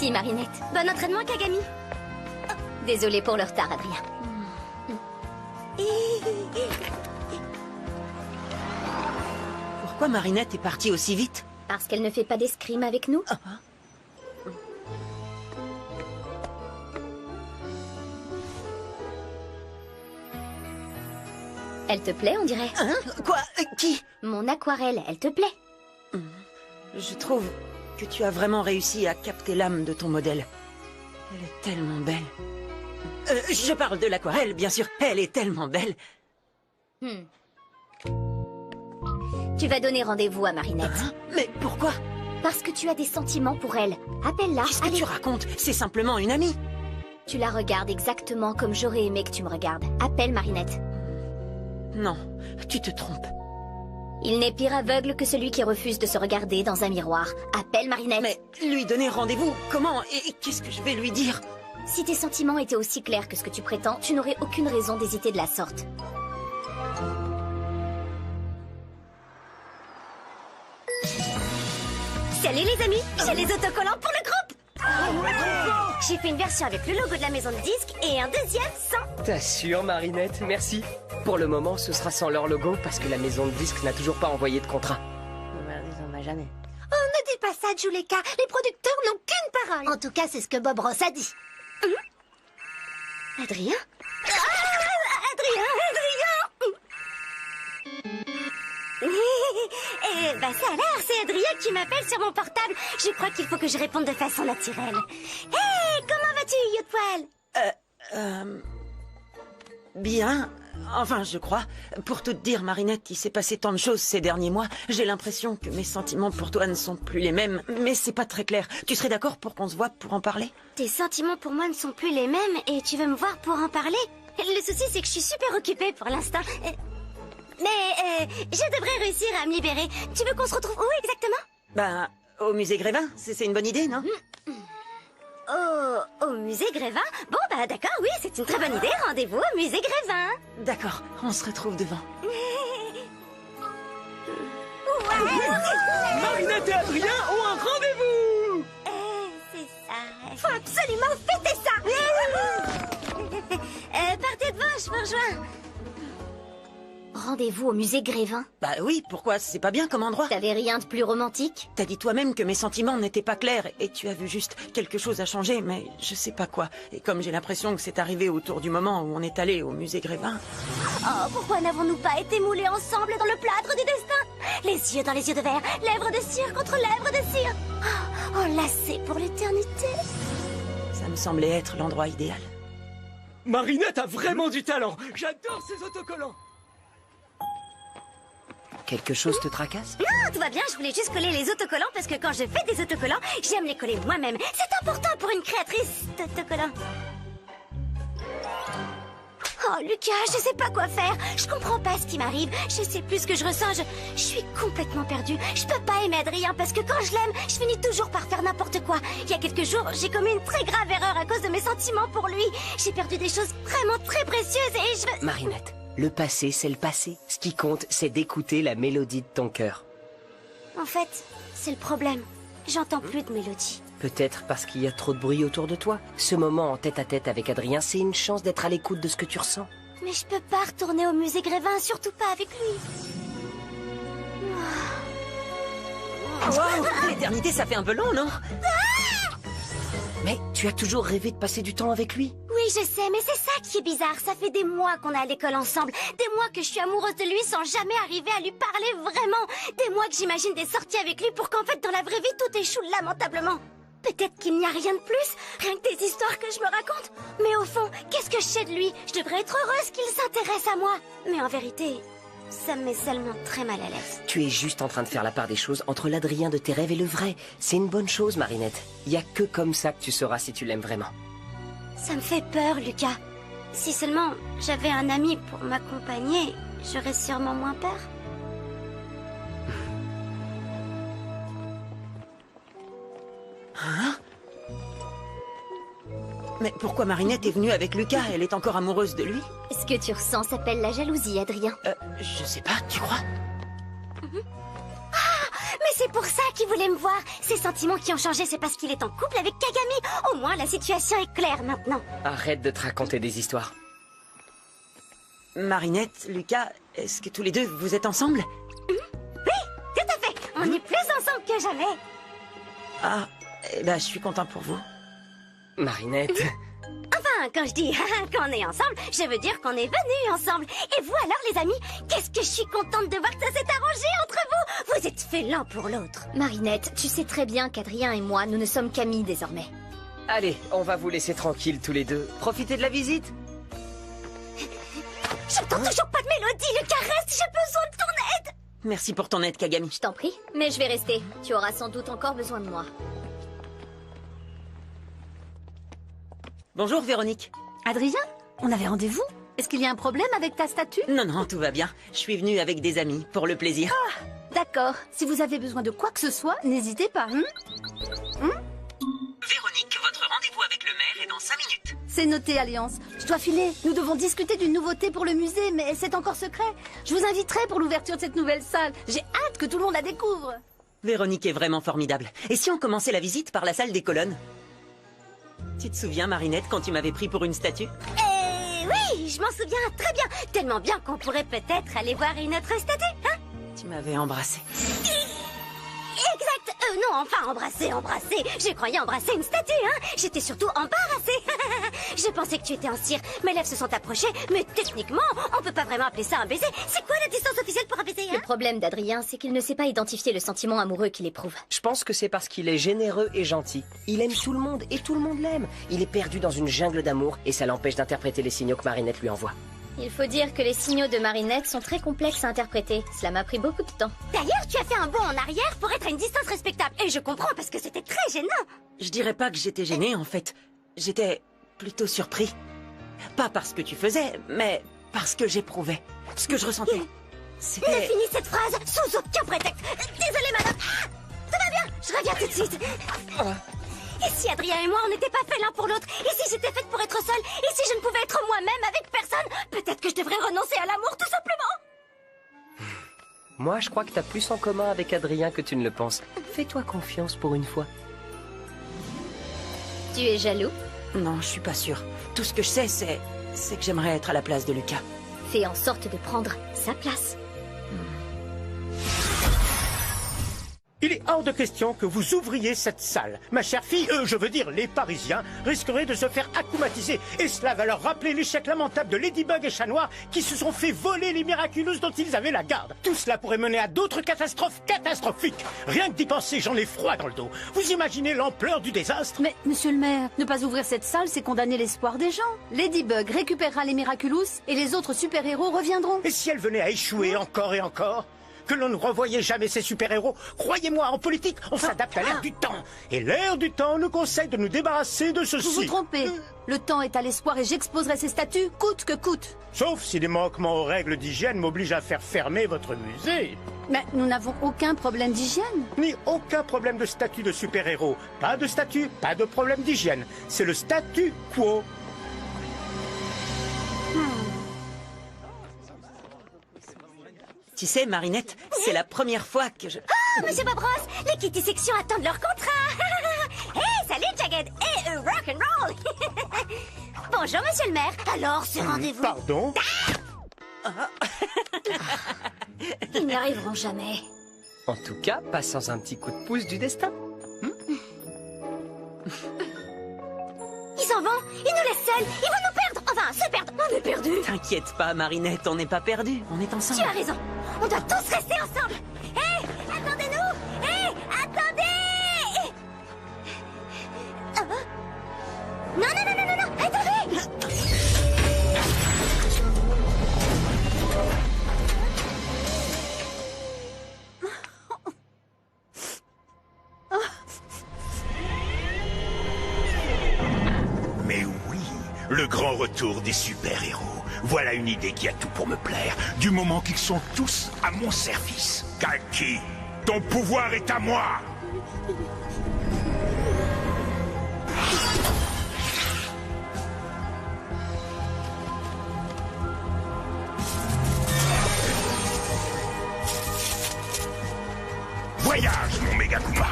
Merci, Marinette. Bon entraînement, Kagami. Désolée pour le retard, Adrien. Pourquoi Marinette est partie aussi vite? Parce qu'elle ne fait pas d'escrime avec nous. Elle te plaît, on dirait? Hein? Quoi? Qui? Mon aquarelle, elle te plaît? Je trouve que tu as vraiment réussi à capter l'âme de ton modèle. Elle est tellement belle. Je parle de l'aquarelle, bien sûr. Elle est tellement belle. Tu vas donner rendez-vous à Marinette. Hein? Mais pourquoi? Parce que tu as des sentiments pour elle. Appelle-la. Qu'est-ce que tu racontes? C'est simplement une amie. Tu la regardes exactement comme j'aurais aimé que tu me regardes. Appelle Marinette. Non, tu te trompes. Il n'est pire aveugle que celui qui refuse de se regarder dans un miroir. Appelle Marinette. Mais lui donner rendez-vous, comment? Et qu'est-ce que je vais lui dire? Si tes sentiments étaient aussi clairs que ce que tu prétends, tu n'aurais aucune raison d'hésiter de la sorte. Salut les amis, j'ai les autocollants pour le groupe. J'ai fait une version avec le logo de la maison de disques et un deuxième sans. T'assures, Marinette, merci. Pour le moment, ce sera sans leur logo parce que la maison de disques n'a toujours pas envoyé de contrat. Ils en va jamais. Oh, ne dis pas ça, Juleka. Les producteurs n'ont qu'une parole. En tout cas, c'est ce que Bob Ross a dit. Adrien? Adrien. Bah ça a l'air, c'est Adrien qui m'appelle sur mon portable. Je crois qu'il faut que je réponde de façon naturelle. Hé, comment vas-tu, Youtpoil? Bien. Enfin, je crois. Pour tout te dire, Marinette, il s'est passé tant de choses ces derniers mois. J'ai l'impression que mes sentiments pour toi ne sont plus les mêmes. Mais c'est pas très clair. Tu serais d'accord pour qu'on se voit pour en parler? Tes sentiments pour moi ne sont plus les mêmes et tu veux me voir pour en parler? Le souci, c'est que je suis super occupée pour l'instant. Mais je devrais réussir à me libérer. Tu veux qu'on se retrouve où exactement? Ben, au musée Grévin. C'est une bonne idée, non? Au musée Grévin? Bon, bah d'accord, oui, c'est une très bonne idée. Rendez-vous au musée Grévin. D'accord, on se retrouve devant. Marinette et Adrien ont un rendez-vous. C'est ça. Faut absolument fêter ça. Partez devant, je vous rejoins. Rendez-vous au musée Grévin. Bah oui, pourquoi? C'est pas bien comme endroit. T'avais rien de plus romantique? T'as dit toi-même que mes sentiments n'étaient pas clairs et tu as vu juste quelque chose à changer, mais je sais pas quoi. Et comme j'ai l'impression que c'est arrivé autour du moment où on est allé au musée Grévin... Oh, pourquoi n'avons-nous pas été moulés ensemble dans le plâtre du destin? Les yeux dans les yeux de verre, lèvres de cire contre lèvres de cire. Oh, enlacés pour l'éternité. Ça me semblait être l'endroit idéal. Marinette a vraiment du talent. J'adore ces autocollants. Quelque chose te tracasse? Non, tout va bien, je voulais juste coller les autocollants parce que quand je fais des autocollants, j'aime les coller moi-même. C'est important pour une créatrice d'autocollants. Oh, Lucas, je sais pas quoi faire. Je comprends pas ce qui m'arrive. Je sais plus ce que je ressens. Je suis complètement perdue. Je peux pas aimer Adrien parce que quand je l'aime, je finis toujours par faire n'importe quoi. Il y a quelques jours, j'ai commis une très grave erreur à cause de mes sentiments pour lui. J'ai perdu des choses vraiment très précieuses et je veux... Marinette, le passé, c'est le passé. Ce qui compte, c'est d'écouter la mélodie de ton cœur. En fait, c'est le problème. J'entends plus de mélodie. Peut-être parce qu'il y a trop de bruit autour de toi. Ce moment en tête-à-tête avec Adrien, c'est une chance d'être à l'écoute de ce que tu ressens. Mais je peux pas retourner au musée Grévin, surtout pas avec lui. Wow, l'éternité, ça fait un peu long, non? Mais tu as toujours rêvé de passer du temps avec lui. Oui, je sais, mais c'est ça qui est bizarre. Ça fait des mois qu'on est à l'école ensemble. Des mois que je suis amoureuse de lui sans jamais arriver à lui parler vraiment. Des mois que j'imagine des sorties avec lui pour qu'en fait, dans la vraie vie, tout échoue lamentablement. Peut-être qu'il n'y a rien de plus, rien que des histoires que je me raconte. Mais au fond, qu'est-ce que je sais de lui? Je devrais être heureuse qu'il s'intéresse à moi. Mais en vérité, ça me met seulement très mal à l'aise. Tu es juste en train de faire la part des choses entre l'Adrien de tes rêves et le vrai. C'est une bonne chose, Marinette. Il y a que comme ça que tu sauras si tu l'aimes vraiment. Ça me fait peur, Lucas. Si seulement j'avais un ami pour m'accompagner, j'aurais sûrement moins peur. Hein? Mais pourquoi Marinette est venue avec Lucas? Elle est encore amoureuse de lui? Ce que tu ressens s'appelle la jalousie, Adrien. Je sais pas, tu crois? Mais c'est pour ça qu'il voulait me voir. Ses sentiments qui ont changé, c'est parce qu'il est en couple avec Kagami. Au moins, la situation est claire maintenant. Arrête de te raconter des histoires. Marinette, Lucas, est-ce que tous les deux, vous êtes ensemble? Tout à fait. On est plus ensemble que jamais. Ah, eh ben, je suis content pour vous. Marinette. Enfin, quand je dis qu'on est ensemble, je veux dire qu'on est venus ensemble. Et vous alors, les amis, qu'est-ce que je suis contente de voir que ça s'est arrangé entre vous. Vous êtes faits l'un pour l'autre. Marinette, tu sais très bien qu'Adrien et moi, nous ne sommes qu'amis désormais. Allez, on va vous laisser tranquille tous les deux. Profitez de la visite. J'entends toujours pas de mélodie, Lucas, reste, j'ai besoin de ton aide. Merci pour ton aide, Kagami. Je t'en prie, mais je vais rester. Tu auras sans doute encore besoin de moi. Bonjour, Véronique. Adrien, on avait rendez-vous? Est-ce qu'il y a un problème avec ta statue? Non, non, tout va bien. Je suis venue avec des amis, pour le plaisir. D'accord. Si vous avez besoin de quoi que ce soit, n'hésitez pas. Véronique, votre rendez-vous avec le maire est dans 5 minutes. C'est noté, Alliance. Je dois filer. Nous devons discuter d'une nouveauté pour le musée, mais c'est encore secret. Je vous inviterai pour l'ouverture de cette nouvelle salle. J'ai hâte que tout le monde la découvre. Véronique est vraiment formidable. Et si on commençait la visite par la salle des colonnes? Tu te souviens, Marinette, quand tu m'avais pris pour une statue? Oui, je m'en souviens très bien. Tellement bien qu'on pourrait peut-être aller voir une autre statue, hein? Tu m'avais embrassé. Exact. Non, enfin, embrasser. Je croyais embrasser une statue, hein. J'étais surtout embarrassée. Je pensais que tu étais en cire. Mes lèvres se sont approchées, mais techniquement, on peut pas vraiment appeler ça un baiser. C'est quoi la distance officielle pour un baiser, hein? Le problème d'Adrien, c'est qu'il ne sait pas identifier le sentiment amoureux qu'il éprouve. Je pense que c'est parce qu'il est généreux et gentil. Il aime tout le monde et tout le monde l'aime. Il est perdu dans une jungle d'amour et ça l'empêche d'interpréter les signaux que Marinette lui envoie. Il faut dire que les signaux de Marinette sont très complexes à interpréter. Cela m'a pris beaucoup de temps. D'ailleurs, tu as fait un bond en arrière pour être à une distance respectable. Et je comprends parce que c'était très gênant. Je dirais pas que j'étais gêné, en fait. J'étais plutôt surpris. Pas parce que tu faisais, mais parce que j'éprouvais. Ce que je ressentais. Ne C'était... finis cette phrase sous aucun prétexte. Désolée, madame. Ah, tout va bien, je reviens tout de suite. Et si Adrien et moi, on n'était pas faits l'un pour l'autre? Et si j'étais faite pour être seule? Et si je ne pouvais être moi-même avec personne? Peut-être que je devrais renoncer à l'amour, tout simplement. Moi, je crois que t'as plus en commun avec Adrien que tu ne le penses. Fais-toi confiance pour une fois. Tu es jaloux? Non, je suis pas sûre. Tout ce que je sais, c'est que j'aimerais être à la place de Lucas. Fais en sorte de prendre sa place. Il est hors de question que vous ouvriez cette salle. Ma chère fille, je veux dire les Parisiens, risqueraient de se faire acclimatiser. Et cela va leur rappeler l'échec lamentable de Ladybug et Chat Noir qui se sont fait voler les Miraculous dont ils avaient la garde. Tout cela pourrait mener à d'autres catastrophes catastrophiques. Rien que d'y penser, j'en ai froid dans le dos. Vous imaginez l'ampleur du désastre? Mais, monsieur le maire, ne pas ouvrir cette salle, c'est condamner l'espoir des gens. Ladybug récupérera les Miraculous et les autres super-héros reviendront. Et si elle venait à échouer encore et encore? Que l'on ne revoyait jamais ces super-héros? Croyez-moi, en politique, on s'adapte à l'ère du temps. Et l'ère du temps nous conseille de nous débarrasser de ceci. Vous vous trompez. Le temps est à l'espoir et j'exposerai ces statues coûte que coûte. Sauf si des manquements aux règles d'hygiène m'obligent à faire fermer votre musée. Mais nous n'avons aucun problème d'hygiène. Ni aucun problème de statut de super-héros. Pas de statut, pas de problème d'hygiène. C'est le statu quo. Tu sais, Marinette, c'est la première fois que je... Oh, monsieur Bobros, les Kitty Section attendent leur contrat. Hey, salut Jagged et rock'n'roll. Bonjour, monsieur le maire. Alors, ce rendez-vous... Pardon? Ils n'y arriveront jamais. En tout cas, pas sans un petit coup de pouce du destin. Ils s'en vont, ils nous laissent seuls, ils vont nous perdre. Enfin, se perdre, on est perdus. T'inquiète pas, Marinette, on n'est pas perdus. On est ensemble. Tu as raison, on doit tous rester ensemble. Hé, attendez-nous. Hé, attendez. Non, non, non, non, non, non, attendez. Mais oui, le grand retour des super-héros. Voilà une idée qui a tout pour me plaire, du moment qu'ils sont tous à mon service. Kalki, ton pouvoir est à moi! Voyage Megakuma.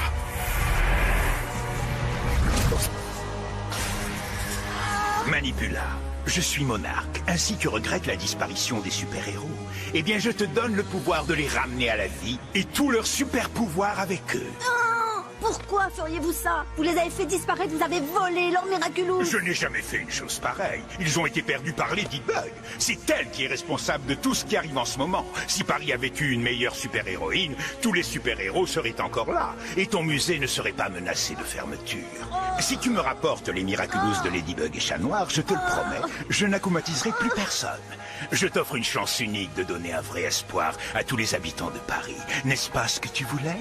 Manipula, je suis monarque, ainsi que regrette la disparition des super-héros. Eh bien, je te donne le pouvoir de les ramener à la vie et tous leurs super-pouvoirs avec eux. Pourquoi feriez-vous ça? Vous les avez fait disparaître, vous avez volé leur Miraculous. Je n'ai jamais fait une chose pareille. Ils ont été perdus par Ladybug. C'est elle qui est responsable de tout ce qui arrive en ce moment. Si Paris avait eu une meilleure super-héroïne, tous les super-héros seraient encore là. Et ton musée ne serait pas menacé de fermeture. Si tu me rapportes les Miraculous de Ladybug et Chat Noir, je te le promets, je n'accomatiserai plus personne. Je t'offre une chance unique de donner un vrai espoir à tous les habitants de Paris. N'est-ce pas ce que tu voulais?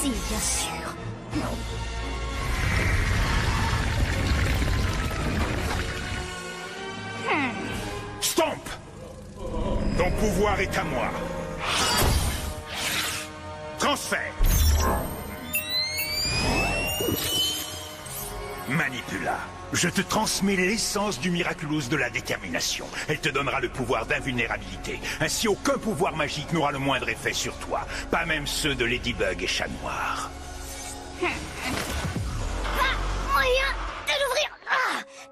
Si, bien sûr. Stomp! Ton pouvoir est à moi. Transfert. Manipula. Je te transmets l'essence du Miraculous de la détermination. Elle te donnera le pouvoir d'invulnérabilité. Ainsi, aucun pouvoir magique n'aura le moindre effet sur toi. Pas même ceux de Ladybug et Chat Noir. Moyen de l'ouvrir.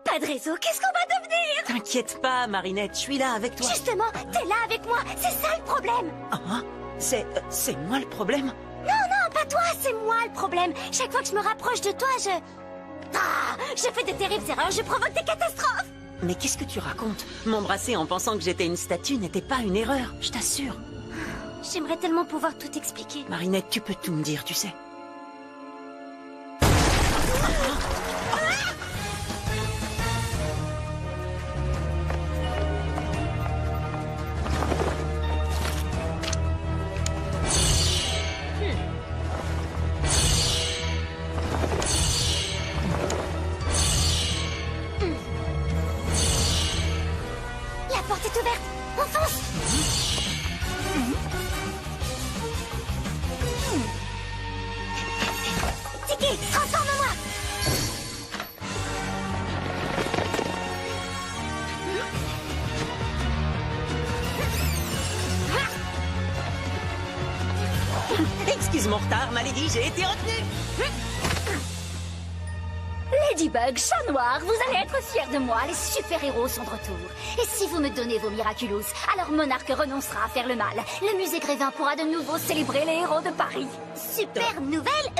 Pas de réseau, qu'est-ce qu'on va devenir? T'inquiète pas, Marinette, je suis là avec toi. Justement, t'es là avec moi, c'est ça le problème. Ah, c'est moi le problème? Non, pas toi, c'est moi le problème. Chaque fois que je me rapproche de toi, je fais de terribles erreurs, je provoque des catastrophes. Mais qu'est-ce que tu racontes? M'embrasser en pensant que j'étais une statue n'était pas une erreur, je t'assure. J'aimerais tellement pouvoir tout expliquer. Marinette, tu peux tout me dire, tu sais. La porte est ouverte, on fonce. Tiki, transforme-moi. Excuse mon retard, ma lady, j'ai été retenue. Ladybug, Chat Noir, vous allez être fiers de moi, les super-héros sont de retour. Et si vous me donnez vos Miraculous, alors Monarque renoncera à faire le mal. Le musée Grévin pourra de nouveau célébrer les héros de Paris. Super nouvelle,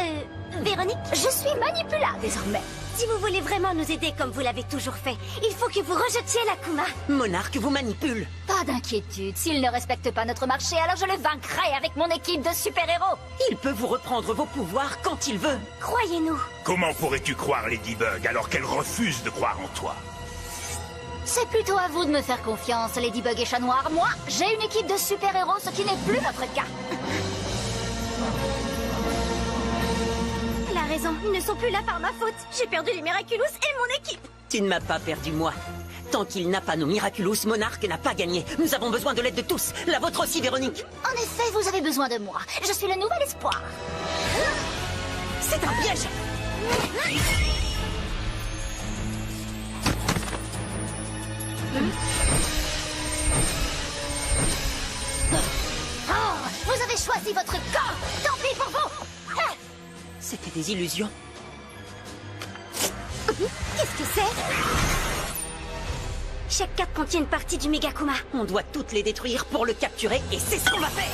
Véronique. Je suis Manipula désormais. Si vous voulez vraiment nous aider comme vous l'avez toujours fait, il faut que vous rejetiez l'Akuma. Monarque vous manipule. Pas d'inquiétude, s'il ne respecte pas notre marché, alors je le vaincrai avec mon équipe de super-héros. Il peut vous reprendre vos pouvoirs quand il veut. Croyez-nous. Comment pourrais-tu croire Ladybug alors qu'elle refuse de croire en toi? C'est plutôt à vous de me faire confiance, Ladybug et Chat Noir. Moi, j'ai une équipe de super-héros, ce qui n'est plus notre cas. Elle a raison, ils ne sont plus là par ma faute. J'ai perdu les Miraculous et mon équipe. Tu ne m'as pas perdu, moi. Tant qu'il n'a pas nos Miraculous, Monarque n'a pas gagné. Nous avons besoin de l'aide de tous. La vôtre aussi, Véronique. En effet, vous avez besoin de moi. Je suis le nouvel espoir. C'est un piège. Oh, vous avez choisi votre camp. Tant pis pour vous. C'était des illusions. Qu'est-ce que c'est? Chaque carte contient une partie du Megakuma. On doit toutes les détruire pour le capturer et c'est ce qu'on va faire.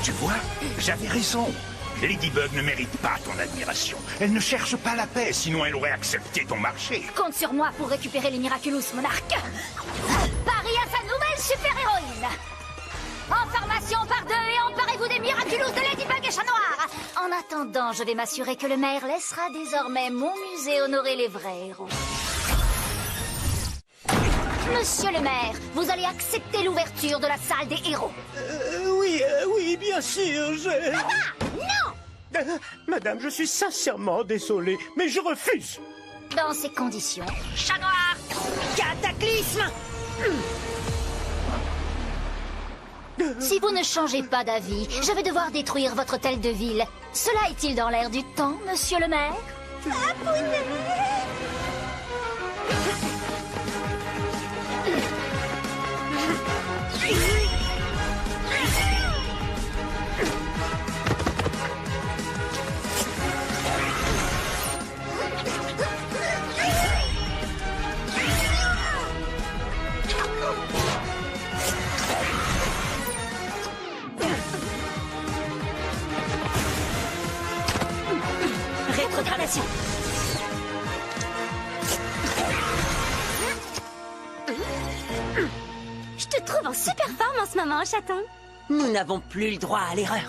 Tu vois, j'avais raison. Ladybug ne mérite pas ton admiration. Elle ne cherche pas la paix, sinon elle aurait accepté ton marché. Compte sur moi pour récupérer les Miraculous, Monarque. Paris a sa nouvelle super-héroïne. En formation par deux et emparez-vous des Miraculous de Ladybug et Chat Noir. En attendant, je vais m'assurer que le maire laissera désormais mon musée honorer les vrais héros. Monsieur le maire, vous allez accepter l'ouverture de la salle des héros. Oui, bien sûr, Non! Madame, je suis sincèrement désolé, mais je refuse. Dans ces conditions, Chat Noir, Cataclysme! si vous ne changez pas d'avis, je vais devoir détruire votre hôtel de ville. Cela est-il dans l'air du temps, monsieur le maire? Je te trouve en super forme en ce moment, chaton. Nous n'avons plus le droit à l'erreur.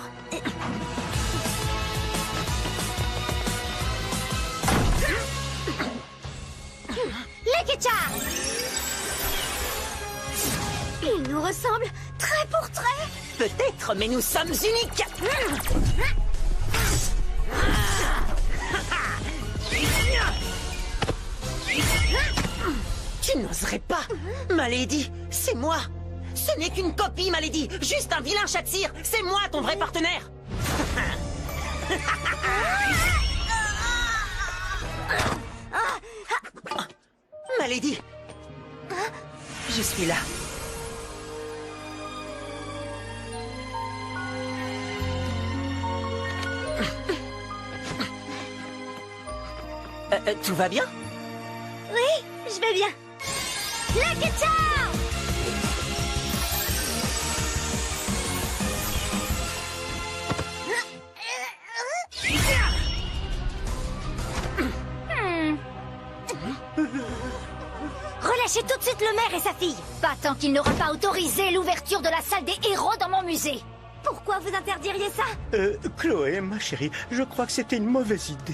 Lekecha! Il nous ressemble trait pour trait. Peut-être, mais nous sommes uniques. Tu n'oserais pas. Malady, c'est moi. Ce n'est qu'une copie, Malady. Juste un vilain chat de cire. C'est moi ton vrai partenaire. Malady, je suis là. Tout va bien? Oui, je vais bien. Lekecha! Relâchez tout de suite le maire et sa fille. Pas tant qu'il n'aura pas autorisé l'ouverture de la salle des héros dans mon musée. Pourquoi vous interdiriez ça? Chloé, ma chérie, je crois que c'était une mauvaise idée.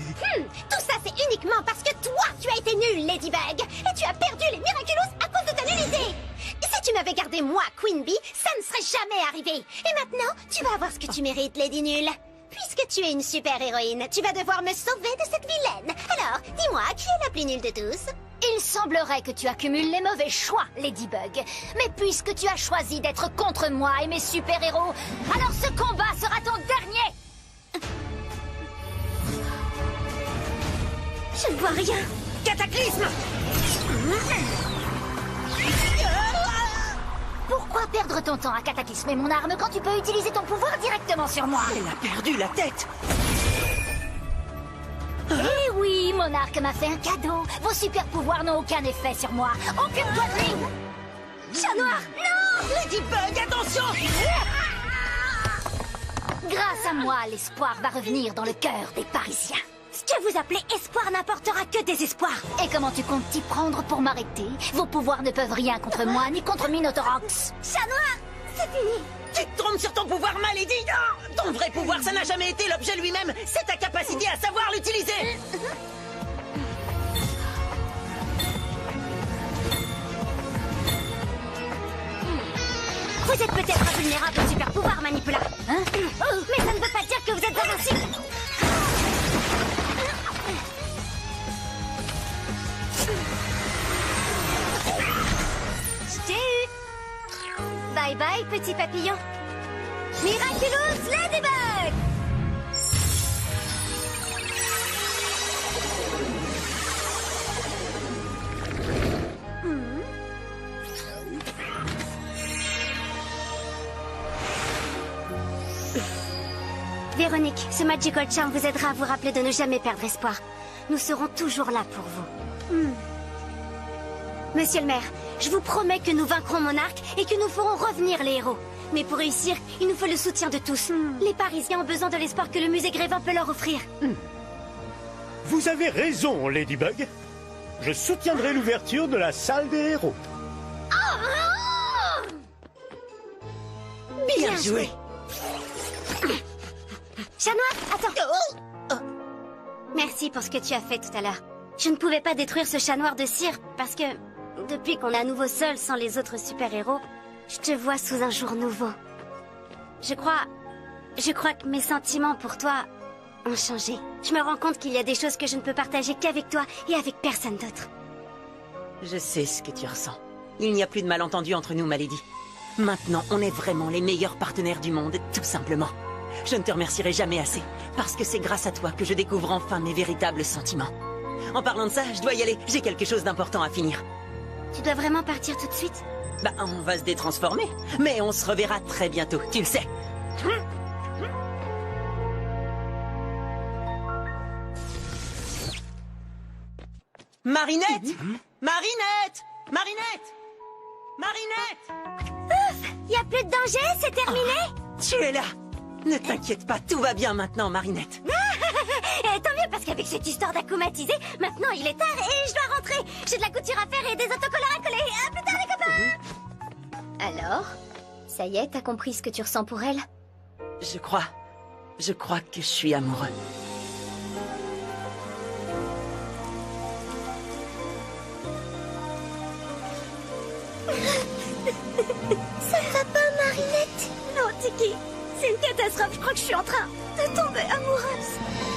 Tout ça, c'est uniquement parce que toi, tu as été nulle, Ladybug. Et tu as perdu les Miraculous à cause de ta nullité. Et si tu m'avais gardé moi, Queen Bee, ça ne serait jamais arrivé. Et maintenant, tu vas avoir ce que tu mérites, Lady Nulle. Puisque tu es une super-héroïne, tu vas devoir me sauver de cette vilaine. Alors, dis-moi, qui est la plus nulle de tous? Il semblerait que tu accumules les mauvais choix, Ladybug. Mais puisque tu as choisi d'être contre moi et mes super-héros, alors ce combat sera ton dernier. Je ne vois rien. Cataclysme! Pourquoi perdre ton temps à cataclysmer mon arme quand tu peux utiliser ton pouvoir directement sur moi? Elle a perdu la tête! Eh oui, Monarque m'a fait un cadeau. Vos super pouvoirs n'ont aucun effet sur moi. Aucune poitrine. Chat noir, non! Ladybug, attention! Grâce à moi, l'espoir va revenir dans le cœur des Parisiens. Ce que vous appelez espoir n'apportera que désespoir. Et comment tu comptes t'y prendre pour m'arrêter? Vos pouvoirs ne peuvent rien contre moi, ni contre Minotaurox. Chat noir, c'est fini. Tu te trompes sur ton pouvoir, Malady. Ton vrai pouvoir, ça n'a jamais été l'objet lui-même. C'est ta capacité à savoir l'utiliser. Vous êtes peut-être invulnérable au super pouvoir, Manipula. Hein? Mais ça ne veut pas dire que vous êtes invincible. Je t'ai eu. Bye bye, petit papillon. Miraculous Ladybug! Véronique, ce Magical Charm vous aidera à vous rappeler de ne jamais perdre espoir. Nous serons toujours là pour vous. Monsieur le maire, je vous promets que nous vaincrons Monarque et que nous ferons revenir les héros. Mais pour réussir, il nous faut le soutien de tous. Les Parisiens ont besoin de l'espoir que le musée Grévin peut leur offrir. Vous avez raison, Ladybug. Je soutiendrai l'ouverture de la salle des héros. Bien joué. Chat noir, attends. Merci pour ce que tu as fait tout à l'heure. Je ne pouvais pas détruire ce chat noir de cire parce que, depuis qu'on est à nouveau seul sans les autres super-héros, je te vois sous un jour nouveau. Je crois que mes sentiments pour toi ont changé. Je me rends compte qu'il y a des choses que je ne peux partager qu'avec toi et avec personne d'autre. Je sais ce que tu ressens. Il n'y a plus de malentendu entre nous, Malady. Maintenant, on est vraiment les meilleurs partenaires du monde, tout simplement. Je ne te remercierai jamais assez, parce que c'est grâce à toi que je découvre enfin mes véritables sentiments. En parlant de ça, je dois y aller. J'ai quelque chose d'important à finir. Tu dois vraiment partir tout de suite? Bah, on va se détransformer. Mais on se reverra très bientôt, tu le sais. Marinette! Marinette! Marinette! Marinette! Il n'y a plus de danger, c'est terminé? Tu es là! Ne t'inquiète pas, tout va bien maintenant, Marinette. Tant mieux, parce qu'avec cette histoire d'acclimatisé, maintenant il est tard et je dois rentrer. J'ai de la couture à faire et des autocollants à coller. À plus tard, les copains! Alors? Ça y est, t'as compris ce que tu ressens pour elle? Je crois que je suis amoureux. Ça ne va pas, Marinette? Non, Tiki, c'est une catastrophe. Je crois que je suis en train de tomber amoureuse.